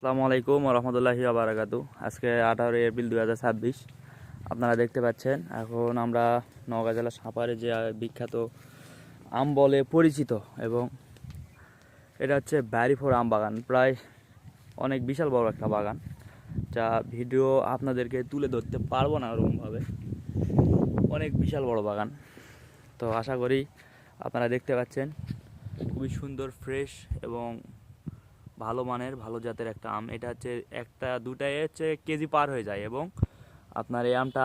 আসসালামু আলাইকুম রহমতুল্লাহি বারাকাতু। আজকে 18 এপ্রিল 2026। আপনারা দেখতে পাচ্ছেন এখন আমরা নওগাঁ জেলা সাপারে যে বিখ্যাত আম বলে পরিচিত, এবং এটা হচ্ছে ব্যারিফোর আম বাগান। প্রায় অনেক বিশাল বড় একটা বাগান, যা ভিডিও আপনাদেরকে তুলে ধরতে পারবো না ওরকমভাবে। অনেক বিশাল বড় বাগান। তো আশা করি আপনারা দেখতে পাচ্ছেন খুবই সুন্দর, ফ্রেশ এবং ভালো মানের, ভালো জাতের একটা আম। এটা হচ্ছে একটা দুটাই হচ্ছে কেজি পার হয়ে যায়, এবং আপনার এই আমটা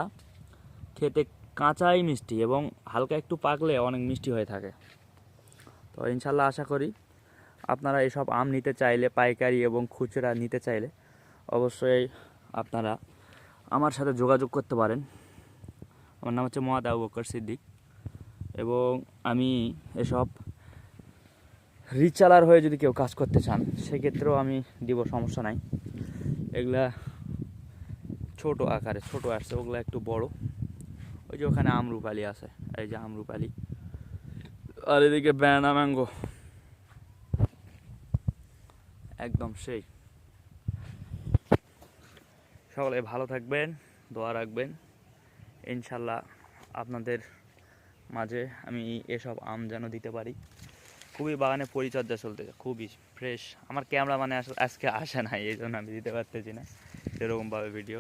খেতে কাঁচাই মিষ্টি এবং হালকা একটু পাকলে অনেক মিষ্টি হয়ে থাকে। তো ইনশাল্লাহ আশা করি আপনারা এসব আম নিতে চাইলে, পাইকারি এবং খুচরা নিতে চাইলে অবশ্যই আপনারা আমার সাথে যোগাযোগ করতে পারেন। আমার নাম হচ্ছে মোহাম্মদ আবু বকর সিদ্দিক, এবং আমি এসব রিচালার হয়ে যদি কেউ কাজ করতে চান সেক্ষেত্রেও আমি দিব, সমস্যা নাই। এগুলা ছোট আকারে ছোট আসছে, ওগুলো একটু বড়। ওই যে ওখানে আমরুপালি আছে, এই যে আমরুপালি, আর এদিকে ব্যানানা ম্যাঙ্গো, একদম সেই। সকলে ভালো থাকবেন, দোয়া রাখবেন। ইনশাল্লাহ আপনাদের মাঝে আমি এসব আম যেন দিতে পারি। খুবই বাগানে পরিচর্যা চলতেছে, খুবই ফ্রেশ। আমার ক্যামেরা মানে আজকে আসে নাই, এই জন্য আমি দিতে পারতেছি না সেরকমভাবে ভিডিও।